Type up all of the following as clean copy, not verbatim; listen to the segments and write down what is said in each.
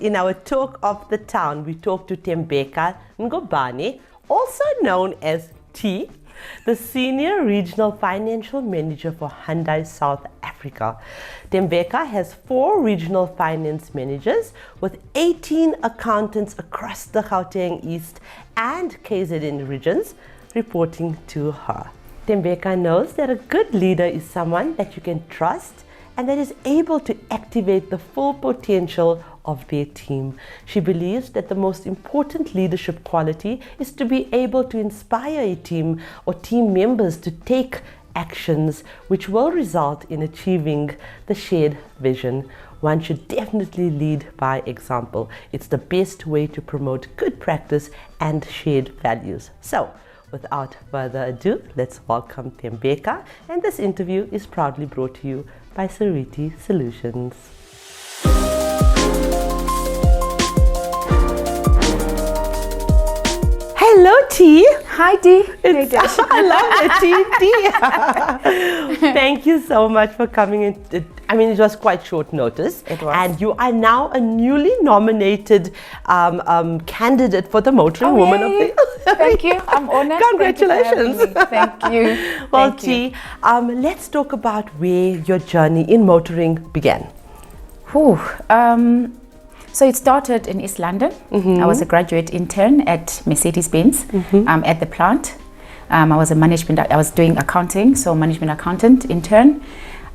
in our Talk of the Town, we talk to Thembeka Ngubane, also known as T, the Senior Regional Financial Manager for Hyundai South Africa. Thembeka has 4 regional finance managers with 18 accountants across the Gauteng East and KZN regions reporting to her. Thembeka knows that a good leader is someone that you can trust and that is able to activate the full potential of their team. She believes that the most important leadership quality is to be able to inspire a team or team members to take actions which will result in achieving the shared vision. One should definitely lead by example. It's the best way to promote good practice and shared values. So, without further ado, let's welcome Thembeka, and this interview is proudly brought to you by Sariti Solutions. Hello T. Hi Dee. I love it, T. Thank you so much for coming in. I mean, it was quite short notice. It was. And you are now a newly nominated candidate for the Motoring Woman of the Year. Thank you. I'm honored. Congratulations. Thank you. Well, Thank you. T, let's talk about where your journey in motoring began. So it started in East London. I was a graduate intern at Mercedes-Benz at the plant. I was doing accounting, so management accountant intern.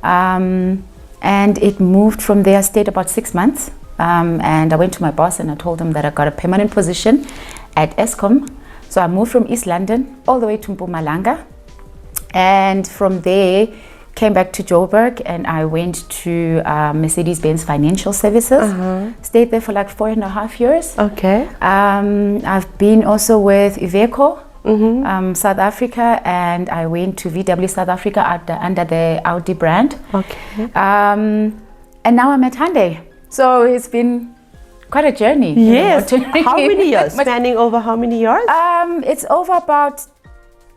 And it moved from there. I stayed about 6 months. And I went to my boss and I told him that I got a permanent position at Eskom. So I moved from East London all the way to Mpumalanga. And from there, came back to Joburg and I went to Mercedes-Benz Financial Services. Stayed there for like 4.5 years. Okay. I've been also with Iveco, South Africa, and I went to VW South Africa under the Audi brand. Okay. And now I'm at Hyundai. So it's been quite a journey. Yes. How many years? Spanning over how many years? It's over about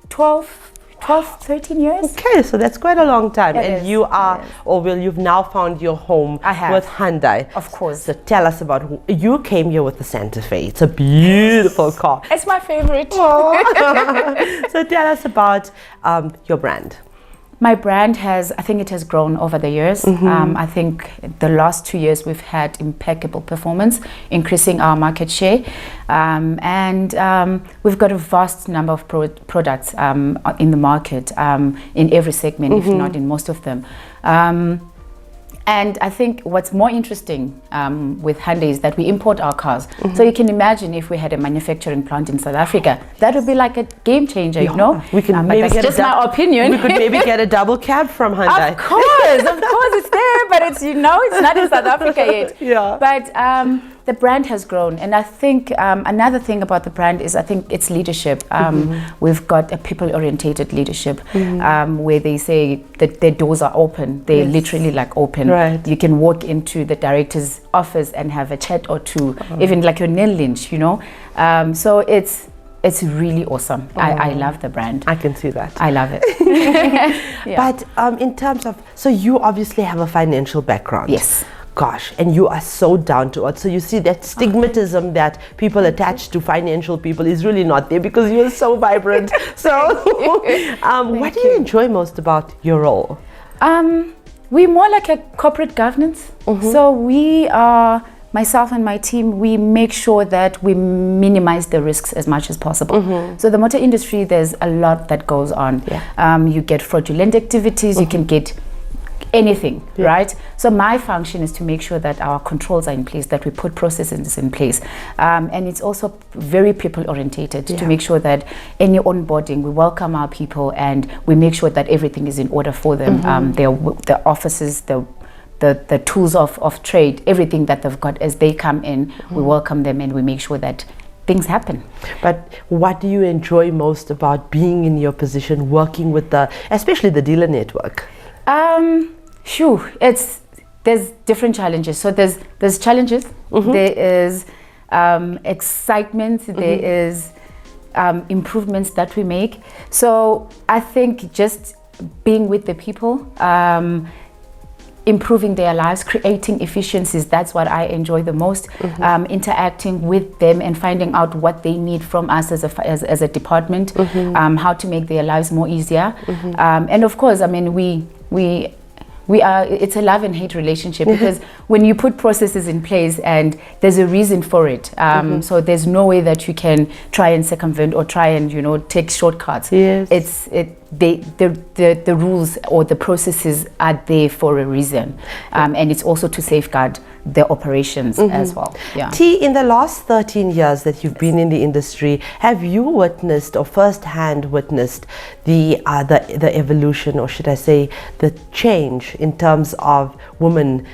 12, 13 years. Okay, so that's quite a long time. It and is, you are, you've now found your home I have. with Hyundai. Of course. So tell us about, you came here with the Santa Fe. It's a beautiful car. It's my favorite. So tell us about your brand. My brand I think it has grown over the years. I think the last 2 years we've had impeccable performance, increasing our market share. And we've got a vast number of products in the market, in every segment, if not in most of them. And I think what's more interesting with Hyundai is that we import our cars. So you can imagine if we had a manufacturing plant in South Africa, that would be like a game changer, you know? We can but that's just my opinion. We could maybe get a double cab from Hyundai. Of course, it's there, but it's not in South Africa yet. Yeah. But the brand has grown, and I think another thing about the brand is I think it's leadership. We've got a people-orientated leadership where they say that their doors are open. They're literally like open. Right. You can walk into the director's office and have a chat or two, even like your nail lynch, you know. So it's really awesome. I love the brand. I can see that. I love it. Yeah. But in terms of, so you obviously have a financial background. Yes. Gosh, and you are so down to earth. So you see that stigmatism that people attach to financial people is really not there because you're so vibrant. So what do you enjoy most about your role? We're more like a corporate governance. So we are, myself and my team, we make sure that we minimize the risks as much as possible. So the motor industry, there's a lot that goes on. Yeah. You get fraudulent activities, you can get anything, right? So my function is to make sure that our controls are in place, that we put processes in place. And it's also very people orientated to make sure that any onboarding, we welcome our people and we make sure that everything is in order for them. The offices, the tools of trade, everything that they've got as they come in, we welcome them and we make sure that things happen. But what do you enjoy most about being in your position, working with especially the dealer network? There's different challenges. So there's challenges. There is excitement. There is improvements that we make. So I think just being with the people, improving their lives, creating efficiencies. That's what I enjoy the most. Interacting with them and finding out what they need from us as a department, how to make their lives more easier. And of course, I mean, we are, it's a love and hate relationship, because when you put processes in place and there's a reason for it, so there's no way that you can try and circumvent or try and, you know, take shortcuts. Yes. The rules or the processes are there for a reason, and it's also to safeguard the operations as well. Yeah. T, in the last 13 years that you've been in the industry, have you witnessed or firsthand witnessed the evolution, or should I say the change in terms of women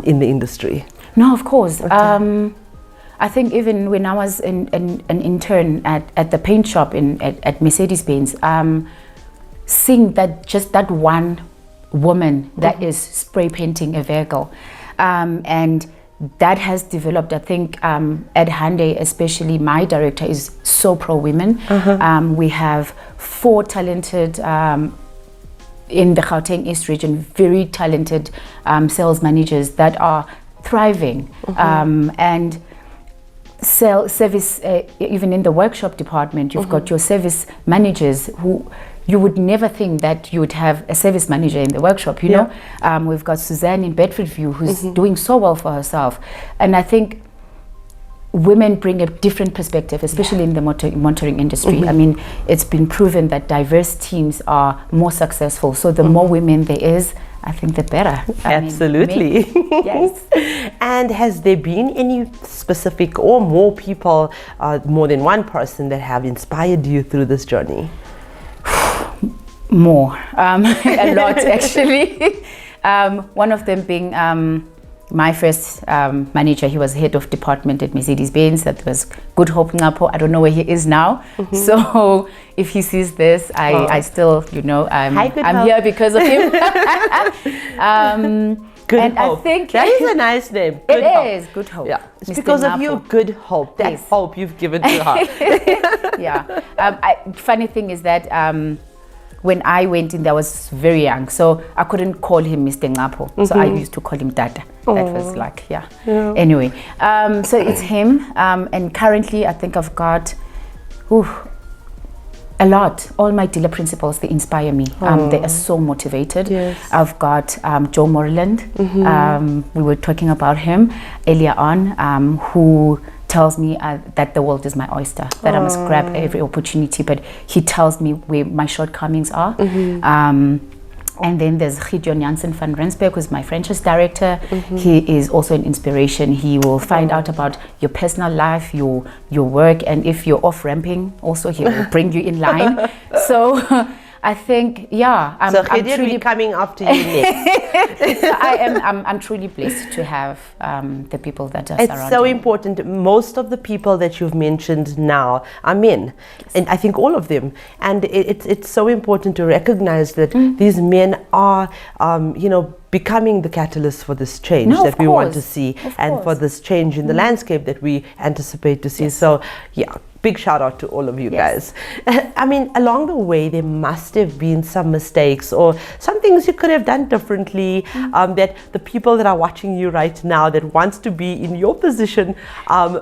in the industry? No, of course. I think even when I was an intern at the paint shop at Mercedes-Benz, seeing that one woman that is spray painting a vehicle, and that has developed, I think, at Hyundai especially, my director is so pro-women. We have 4 talented, in the Gauteng East region, very talented sales managers that are thriving, and service, even in the workshop department, you've got your service managers who you would never think that you would have a service manager in the workshop, you know. We've got Suzanne in Bedfordview who's doing so well for herself. And I think women bring a different perspective, especially in the motoring industry. I mean, it's been proven that diverse teams are more successful. So the more women there is, I think the better. Absolutely. Yes. And has there been any specific or more people, more than one person, that have inspired you through this journey? More, a lot actually. One of them being my first manager. He was head of department at Mercedes-Benz. That was Good Hope Ngapo. I don't know where he is now. So if he sees this, I still, you know, I'm here because of him. Good Hope. I think that is a nice name. Good Hope. Is Good Hope. Yeah, it's Mr. because Ngapo. Of you, Good Hope. That hope you've given to her. Yeah. Funny thing is that when I went in, I was very young, so I couldn't call him Mr. Ngapo. So I used to call him Dada. That was like, Anyway, so it's him. And currently, I think I've got a lot. All my dealer principals, they inspire me. They are so motivated. Yes. I've got Joe Moreland. We were talking about him earlier on, who tells me that the world is my oyster, that I must grab every opportunity, but he tells me where my shortcomings are. And then there's Gideon Jansen van Rensburg, who's my franchise director. He is also an inspiration. He will find out about your personal life, your work, and if you're off-ramping, also he will bring you in line. So I think, I'm truly coming after you next. I'm truly blessed to have the people that are surrounding me. It's so important. Most of the people that you've mentioned now are men, and I think all of them. And it's so important to recognize that these men are, becoming the catalyst for this change that we want to see, and for this change in the landscape that we anticipate to see. So, big shout out to all of you guys. I mean, along the way, there must have been some mistakes or some things you could have done differently, that the people that are watching you right now that wants to be in your position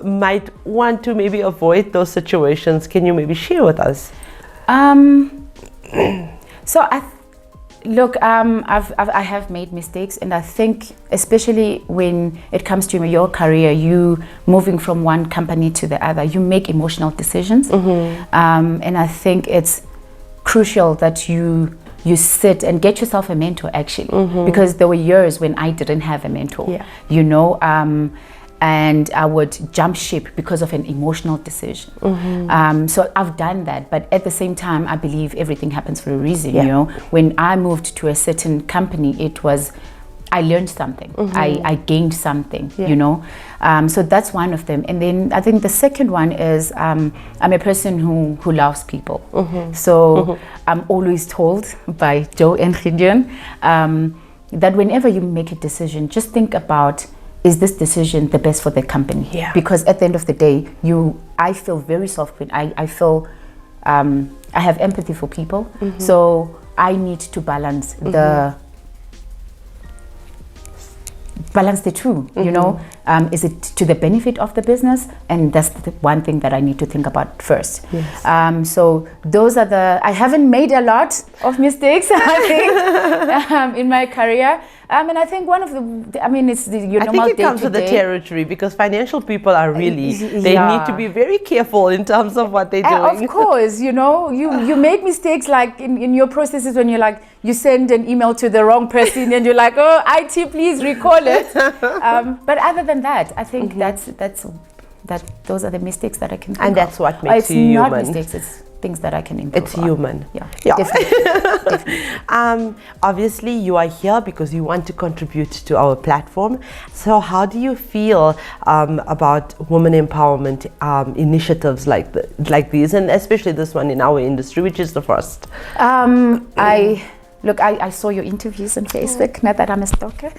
might want to maybe avoid those situations. Can you maybe share with us? So I have made mistakes, and I think especially when it comes to your career, you moving from one company to the other, you make emotional decisions, and I think it's crucial that you sit and get yourself a mentor, actually, because there were years when I didn't have a mentor, and I would jump ship because of an emotional decision. So I've done that, but at the same time, I believe everything happens for a reason. You know, when I moved to a certain company, I learned something. I gained something. You know, so that's one of them. And then I think the second one is I'm a person who loves people. So I'm always told by Joe and Gideon that whenever you make a decision, just think about, is this decision the best for the company? Because at the end of the day, I feel very soft. I feel I have empathy for people, so I need to balance balance the two, you know. Is it to the benefit of the business? And that's the one thing that I need to think about first. Yes. So those are I haven't made a lot of mistakes, I think, in my career. And I think one of it's your normal day-to-day. I think it comes with the territory, because financial people are really, they need to be very careful in terms of what they're doing. Of course, you know, you make mistakes like in your processes when you send an email to the wrong person and you're like, oh, IT, please recall it. But other than that, I think those are the mistakes that I can think and that's of. what makes you human. It's not mistakes, it's things that I can improve It's on. human. Yeah. Definitely. Obviously, you are here because you want to contribute to our platform. So how do you feel about women empowerment initiatives like these, and especially this one in our industry, which is the first? I saw your interviews on Facebook, not that I'm a stalker.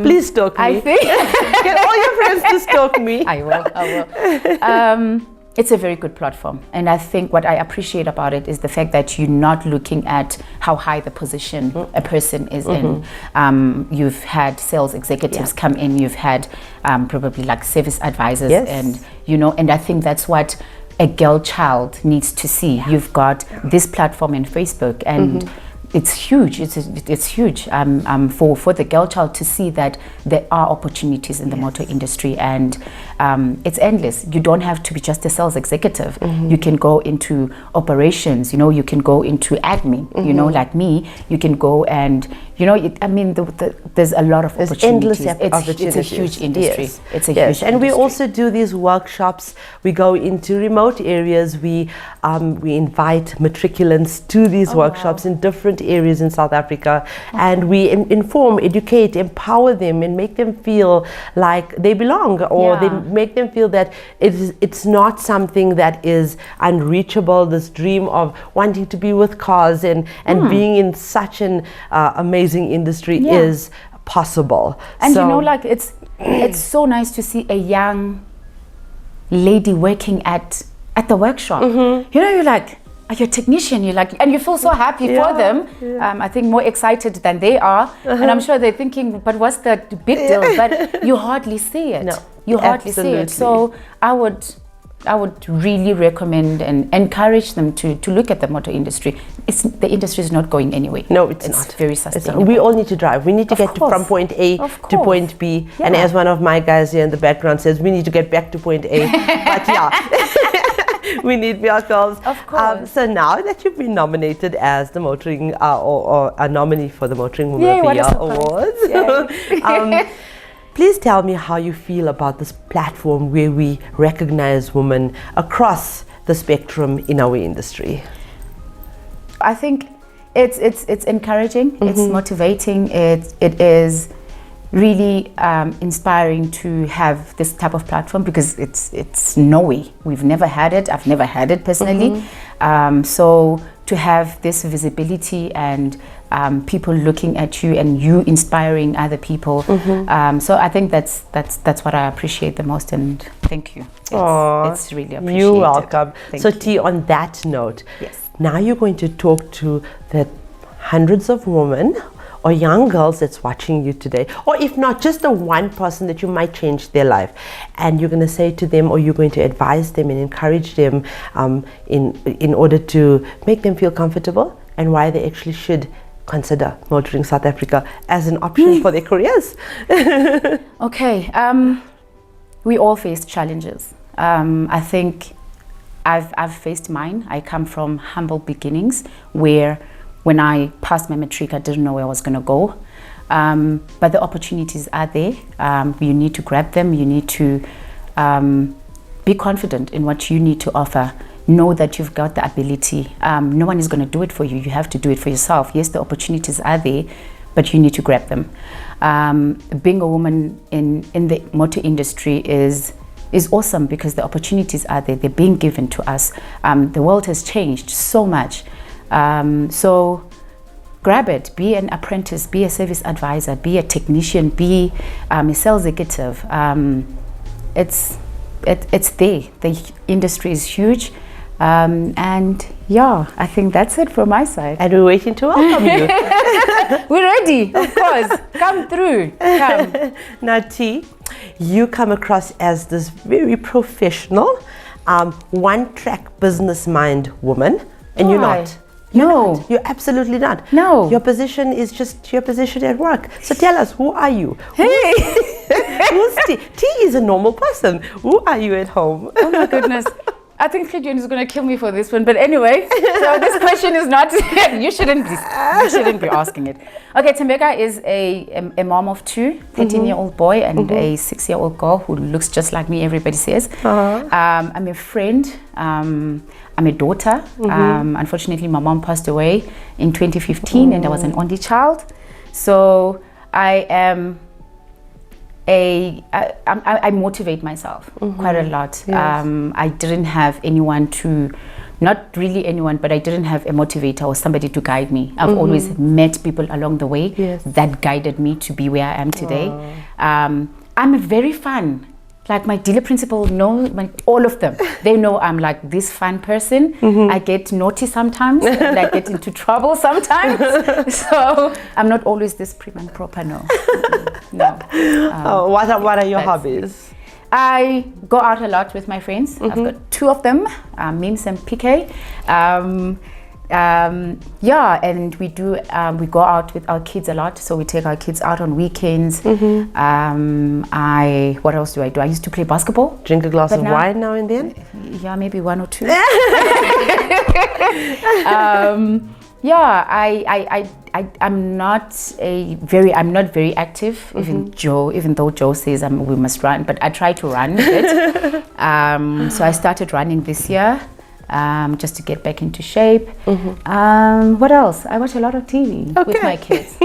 Please stalk me. I think Get all your friends to stalk me. I will. It's a very good platform, and I think what I appreciate about it is the fact that you're not looking at how high the position a person is in. You've had sales executives come in, you've had probably like service advisors, and and I think that's what a girl child needs to see. You've got this platform in Facebook, and it's huge. It's huge for the girl child to see that there are opportunities in the motor industry, and it's endless. You don't have to be just a sales executive. You can go into operations. You can go into admin. Like me, you can go and there's a lot of opportunities. It's a huge industry. Yes. It's a huge industry. And we also do these workshops. We go into remote areas. We invite matriculants to these workshops in different areas in South Africa, and we inform, educate, empower them, and make them feel like they belong, or they make them feel that it's not something that is unreachable. This dream of wanting to be with cars and being in such an amazing industry is possible. And it's so nice to see a young lady working at the workshop. You're like, you're a technician, and you feel so happy for them. I think more excited than they are, and I'm sure they're thinking, but what's the big deal? But you hardly see it. No, you hardly see it. So I would really recommend and encourage them to look at the motor industry. The industry is not going anywhere. No, it's not. Very sustainable. We all need to drive. We need to get from point A to point B. And as one of my guys here in the background says, we need to get back to point A. But we need vehicles. Of course. So now that you've been nominated as the motoring or a nominee for the Motoring Woman of the Year Awards, please tell me how you feel about this platform where we recognize women across the spectrum in our industry. I think it's encouraging, it's motivating, it is really inspiring to have this type of platform, because it's no way. We've never had it. I've never had it personally. So to have this visibility and people looking at you and you inspiring other people. So I think that's what I appreciate the most, and thank you. It's really appreciated. You're welcome. Thank so you. T, on that note, Yes. now you're going to talk to the hundreds of women or young girls that's watching you today, or if not, just the one person that you might change their life, and you're going to say to them, or you're going to advise them and encourage them in order to make them feel comfortable, and why they actually should consider motoring South Africa as an option for their careers. Okay, we all face challenges. I think I've faced mine. I come from humble beginnings, where when I passed my matric, I didn't know where I was going to go. But the opportunities are there. You need to grab them. You need to be confident in what you need to offer. Know that you've got the ability. No one is going to do it for you. You have to do it for yourself. Yes, the opportunities are there, but you need to grab them. Being a woman in the motor industry is awesome, because the opportunities are there. They're being given to us. The world has changed so much. So grab it. Be an apprentice, be a service advisor, be a technician, be a sales executive. It's there. The industry is huge. And I think that's it from my side. And we're waiting to welcome you. We're ready, of course. Come through. Come. Now, T, you come across as this very professional, one-track business mind woman, and you're not. No. You're absolutely not. No. Your position is just your position at work. So tell us, who are you? Hey. Who's T? T is a normal person. Who are you at home? Oh my goodness. I think Gideon is going to kill me for this one. But anyway, so this question is not, you shouldn't be asking it. Okay, Thembeka is a mom of two, 13-year-old boy and a 6-year-old girl who looks just like me, everybody says. I'm a friend. I'm a daughter. Unfortunately, my mom passed away in 2015 and I was an only child. So I am I motivate myself quite a lot. Yes. I didn't have anyone to, not really anyone, but I didn't have a motivator or somebody to guide me. I've always met people along the way that guided me to be where I am today. I'm very fun. Like my dealer principal know, all of them, they know I'm like this fun person. I get naughty sometimes, and I get into trouble sometimes. So I'm not always this prim and proper, no. What are your hobbies? I go out a lot with my friends. I've got two of them, Mims and PK. And we go out with our kids a lot, so we take our kids out on weekends. What else do? I used to play basketball. Drink a glass of wine now and then? Yeah, maybe one or two. I'm not very active, even though Joe says we must run, but I try to run a bit. So I started running this year. Just to get back into shape. What else? I watch a lot of TV with my kids.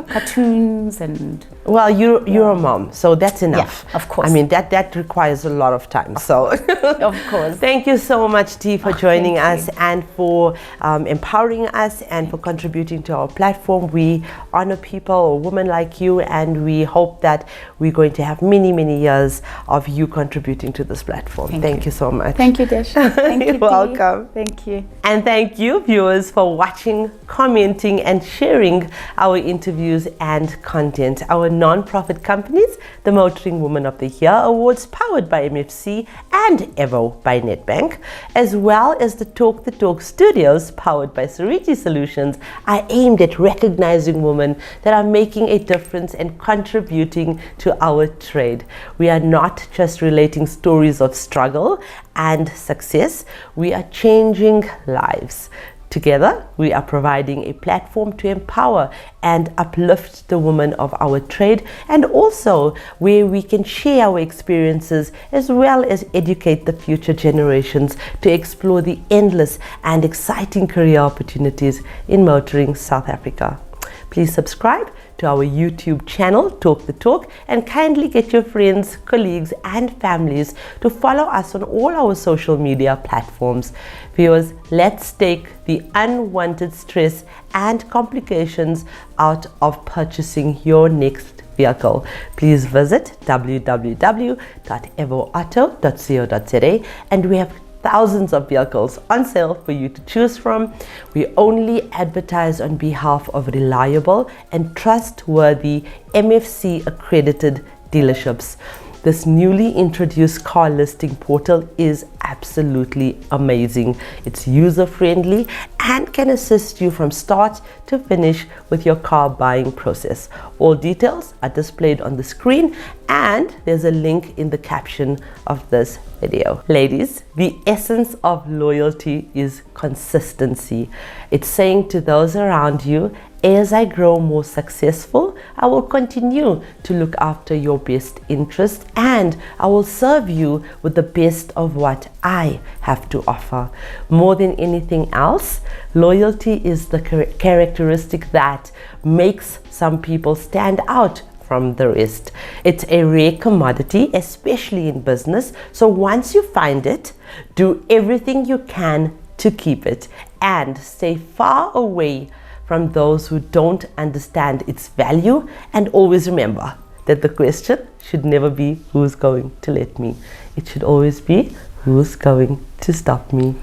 Cartoons and... Well, you're a mom, so that's enough. Yeah, of course. I mean, that requires a lot of time. So, of course. Thank you so much, T, for joining us and for empowering us and for contributing to our platform. We honor people or women like you, and we hope that we're going to have many, many years of you contributing to this platform. Thank you so much. Thank you, Desh. Thank you. You're welcome. Thank you. And thank you, viewers, for watching, commenting, and sharing our interviews and content. Our non-profit companies, the Motoring Woman of the Year Awards, powered by MFC and Evo by Nedbank, as well as the Talk the Torque Studios, powered by Sariti Solutions, are aimed at recognizing women that are making a difference and contributing to our trade. We are not just relating stories of struggle and success, we are changing lives. Together, we are providing a platform to empower and uplift the women of our trade, and also where we can share our experiences as well as educate the future generations to explore the endless and exciting career opportunities in motoring South Africa. Please subscribe to our YouTube channel, Talk the Talk, and kindly get your friends, colleagues, and families to follow us on all our social media platforms. Viewers, let's take the unwanted stress and complications out of purchasing your next vehicle. Please visit www.evoauto.co.za, and we have thousands of vehicles on sale for you to choose from. We only advertise on behalf of reliable and trustworthy MFC accredited dealerships. This newly introduced car listing portal is absolutely amazing. It's user-friendly and can assist you from start to finish with your car buying process. All details are displayed on the screen, and there's a link in the caption of this video. Ladies, the essence of loyalty is consistency. It's saying to those around you, as I grow more successful, I will continue to look after your best interests, and I will serve you with the best of what I have to offer. More than anything else, loyalty is the characteristic that makes some people stand out from the rest. It's a rare commodity, especially in business. So once you find it, do everything you can to keep it and stay far away from those who don't understand its value. And always remember that the question should never be who's going to let me. It should always be who's going to stop me.